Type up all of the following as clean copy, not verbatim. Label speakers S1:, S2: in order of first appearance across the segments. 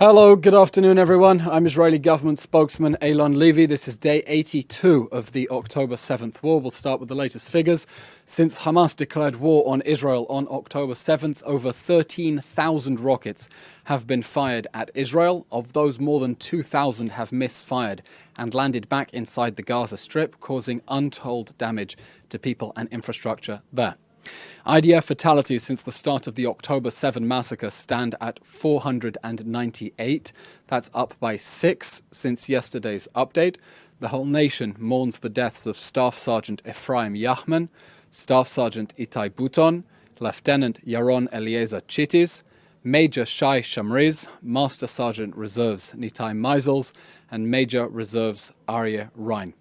S1: Hello, good afternoon everyone. I'm Israeli Government Spokesman Eylon Levy. This is day 82 of the October 7th war. We'll start with the latest figures. Since Hamas declared war on Israel on October 7th, over 13,000 rockets have been fired at Israel. Of those, more than 2,000 have misfired and landed back inside the Gaza Strip, causing untold damage to people and infrastructure there. IDF fatalities since the start of the October 7 massacre stand at 498. That's up by 6 since yesterday's update. The whole nation mourns the deaths of Staff Sergeant Ephraim Yahman, Staff Sergeant Itai Buton, Lieutenant Yaron Eliezer Chittis, Major Shai Shamriz, Master Sergeant Reserves Nitai Meisels, and Major Reserves Aryeh Ryan.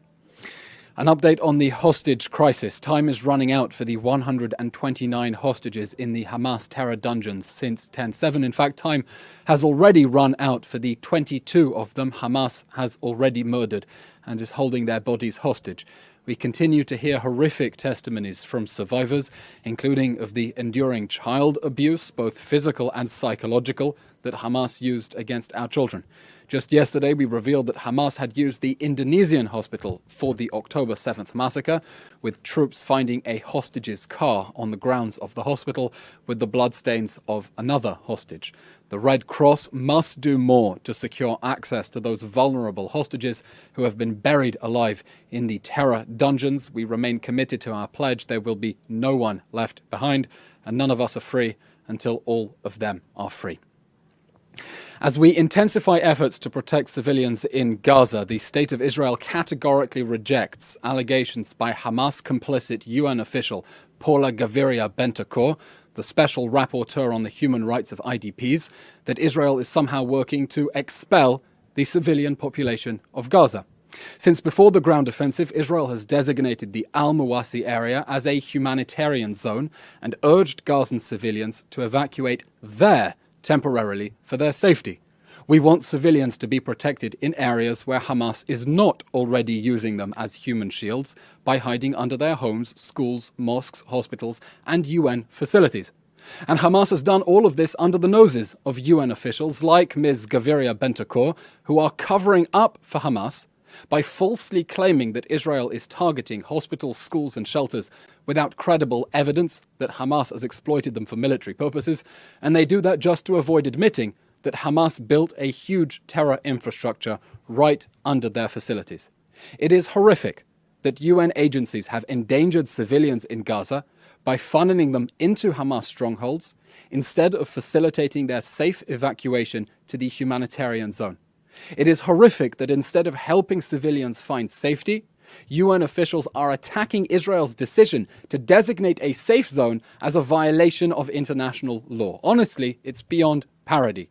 S1: An update on the hostage crisis. Time is running out for the 129 hostages in the Hamas terror dungeons since 10/7. In fact, time has already run out for the 22 of them Hamas has already murdered and is holding their bodies hostage. We continue to hear horrific testimonies from survivors, including of the enduring child abuse, both physical and psychological, that Hamas used against our children. Just yesterday, we revealed that Hamas had used the Indonesian hospital for the October 7th massacre, with troops finding a hostage's car on the grounds of the hospital with the bloodstains of another hostage. The Red Cross must do more to secure access to those vulnerable hostages who have been buried alive in the terror dungeons. We remain committed to our pledge. There will be no one left behind, and none of us are free until all of them are free. As we intensify efforts to protect civilians in Gaza, the State of Israel categorically rejects allegations by Hamas complicit UN official Paula Gaviria-Bentakor, the special rapporteur on the human rights of IDPs, that Israel is somehow working to expel the civilian population of Gaza. Since before the ground offensive, Israel has designated the Al-Mawasi area as a humanitarian zone and urged Gazan civilians to evacuate there temporarily for their safety. We want civilians to be protected in areas where Hamas is not already using them as human shields by hiding under their homes, schools, mosques, hospitals, and UN facilities. And Hamas has done all of this under the noses of UN officials like Ms. Gaviria-Bentakor, who are covering up for Hamas by falsely claiming that Israel is targeting hospitals, schools and shelters without credible evidence that Hamas has exploited them for military purposes, and they do that just to avoid admitting that Hamas built a huge terror infrastructure right under their facilities. It is horrific that UN agencies have endangered civilians in Gaza by funneling them into Hamas strongholds instead of facilitating their safe evacuation to the humanitarian zone. It is horrific that instead of helping civilians find safety, UN officials are attacking Israel's decision to designate a safe zone as a violation of international law. Honestly, it's beyond parody.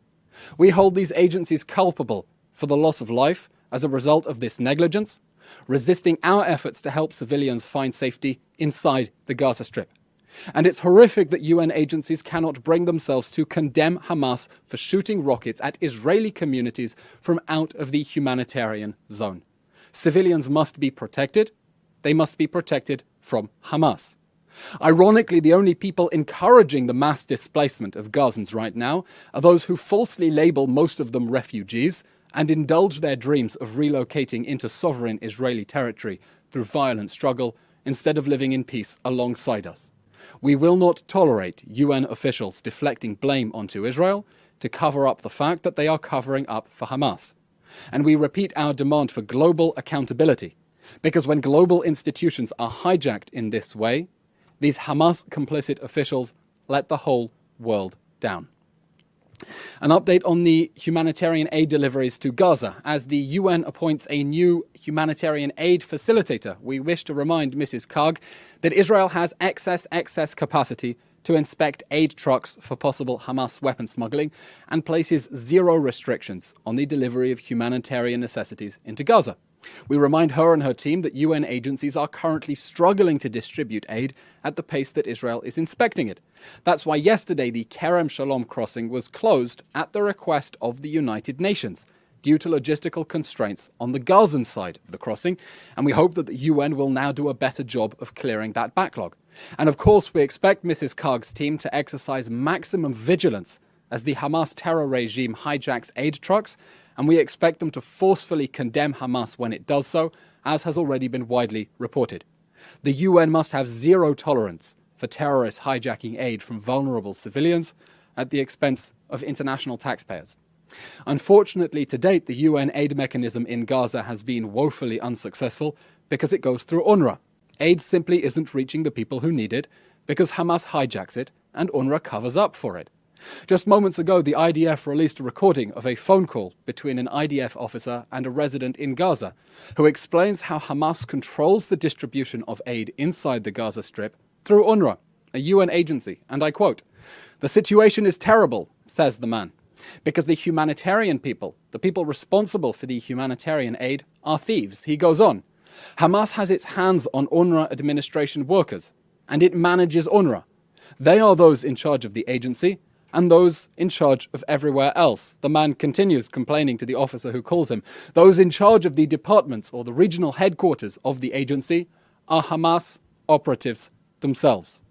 S1: We hold these agencies culpable for the loss of life as a result of this negligence, resisting our efforts to help civilians find safety inside the Gaza Strip. And it's horrific that UN agencies cannot bring themselves to condemn Hamas for shooting rockets at Israeli communities from out of the humanitarian zone. Civilians must be protected. They must be protected from Hamas. Ironically, the only people encouraging the mass displacement of Gazans right now are those who falsely label most of them refugees and indulge their dreams of relocating into sovereign Israeli territory through violent struggle instead of living in peace alongside us. We will not tolerate UN officials deflecting blame onto Israel to cover up the fact that they are covering up for Hamas. And we repeat our demand for global accountability, because when global institutions are hijacked in this way, these Hamas-complicit officials let the whole world down. An update on the humanitarian aid deliveries to Gaza. As the UN appoints a new humanitarian aid facilitator, we wish to remind Mrs. Karg that Israel has excess capacity to inspect aid trucks for possible Hamas weapon smuggling and places zero restrictions on the delivery of humanitarian necessities into Gaza. We remind her and her team that UN agencies are currently struggling to distribute aid at the pace that Israel is inspecting it. That's why yesterday the Kerem Shalom crossing was closed at the request of the United Nations due to logistical constraints on the Gazan side of the crossing, and we hope that the UN will now do a better job of clearing that backlog. And of course, we expect Mrs. Karg's team to exercise maximum vigilance as the Hamas terror regime hijacks aid trucks, and we expect them to forcefully condemn Hamas when it does so, as has already been widely reported. The UN must have zero tolerance for terrorists hijacking aid from vulnerable civilians at the expense of international taxpayers. Unfortunately, to date, the UN aid mechanism in Gaza has been woefully unsuccessful because it goes through UNRWA. Aid simply isn't reaching the people who need it because Hamas hijacks it and UNRWA covers up for it. Just moments ago, the IDF released a recording of a phone call between an IDF officer and a resident in Gaza, who explains how Hamas controls the distribution of aid inside the Gaza Strip through UNRWA, a UN agency, and I quote, "The situation is terrible," says the man, "because the humanitarian people, the people responsible for the humanitarian aid, are thieves." He goes on, "Hamas has its hands on UNRWA administration workers, and it manages UNRWA. They are those in charge of the agency, and those in charge of everywhere else." The man continues complaining to the officer who calls him. "Those in charge of the departments or the regional headquarters of the agency are Hamas operatives themselves."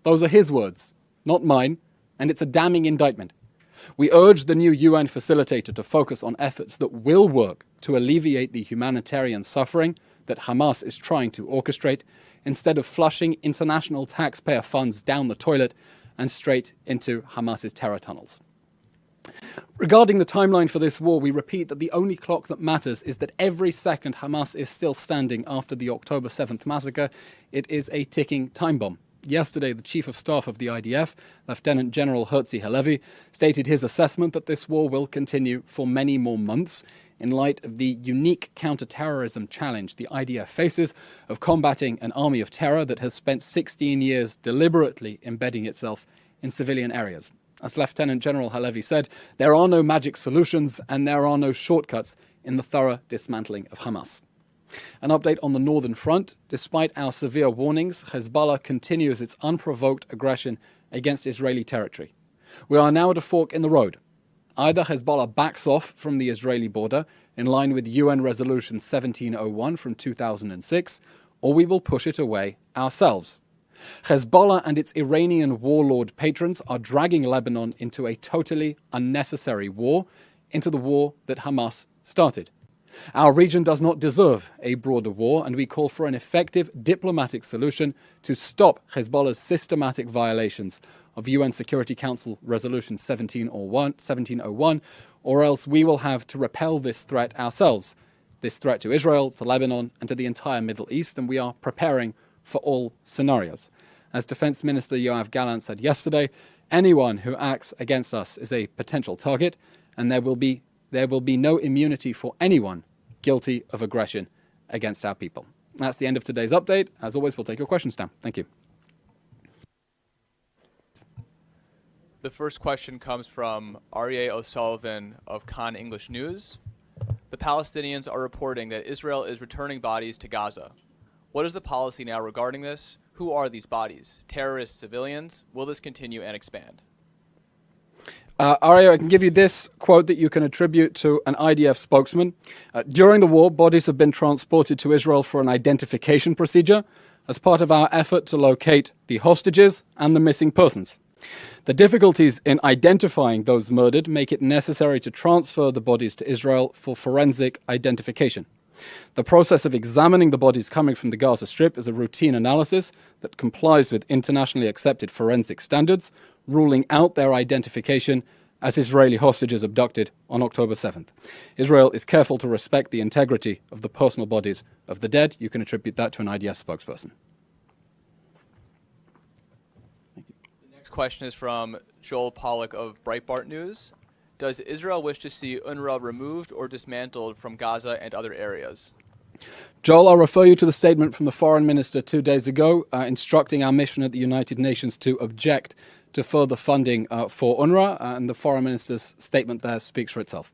S1: Those are his words, not mine, and it's a damning indictment. We urge the new UN facilitator to focus on efforts that will work to alleviate the humanitarian suffering that Hamas is trying to orchestrate, instead of flushing international taxpayer funds down the toilet and straight into Hamas's terror tunnels. Regarding the timeline for this war, we repeat that the only clock that matters is that every second Hamas is still standing after the October 7th massacre. It is a ticking time bomb. Yesterday, the Chief of Staff of the IDF, Lieutenant General Herzi Halevi, stated his assessment that this war will continue for many more months in light of the unique counter-terrorism challenge the IDF faces of combating an army of terror that has spent 16 years deliberately embedding itself in civilian areas. As Lieutenant General Halevi said, there are no magic solutions and there are no shortcuts in the thorough dismantling of Hamas. An update on the northern front. Despite our severe warnings, Hezbollah continues its unprovoked aggression against Israeli territory. We are now at a fork in the road. Either Hezbollah backs off from the Israeli border, in line with UN Resolution 1701 from 2006, or we will push it away ourselves. Hezbollah and its Iranian warlord patrons are dragging Lebanon into a totally unnecessary war, into the war that Hamas started. Our region does not deserve a broader war, and we call for an effective diplomatic solution to stop Hezbollah's systematic violations of UN Security Council Resolution 1701, or else we will have to repel this threat ourselves, this threat to Israel, to Lebanon, and to the entire Middle East, and we are preparing for all scenarios. As Defense Minister Yoav Gallant said yesterday, anyone who acts against us is a potential target, and there will be no immunity for anyone guilty of aggression against our people. That's the end of today's update. As always, we'll take your questions now. Thank you.
S2: The first question comes from Aryeh O'Sullivan of Khan English News. The Palestinians are reporting that Israel is returning bodies to Gaza. What is the policy now regarding this? Who are these bodies? Terrorists, civilians? Will this continue and expand?
S1: Aryeh, I can give you this quote that you can attribute to an IDF spokesman. During the war, bodies have been transported to Israel for an identification procedure as part of our effort to locate the hostages and the missing persons. The difficulties in identifying those murdered make it necessary to transfer the bodies to Israel for forensic identification. The process of examining the bodies coming from the Gaza Strip is a routine analysis that complies with internationally accepted forensic standards, ruling out their identification as Israeli hostages abducted on October 7th. Israel is careful to respect the integrity of the personal bodies of the dead. You can attribute that to an IDF spokesperson.
S2: The next question is from Joel Pollack of Breitbart News. Does Israel wish to see UNRWA removed or dismantled from Gaza and other areas?
S1: Joel, I'll refer you to the statement from the Foreign Minister 2 days ago, instructing our mission at the United Nations to object to further funding for UNRWA, and the Foreign Minister's statement there speaks for itself.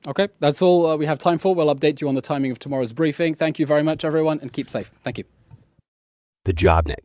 S1: Okay, that's all we have time for. We'll update you on the timing of tomorrow's briefing. Thank you very much, everyone, and keep safe. Thank you.
S3: The JobNet.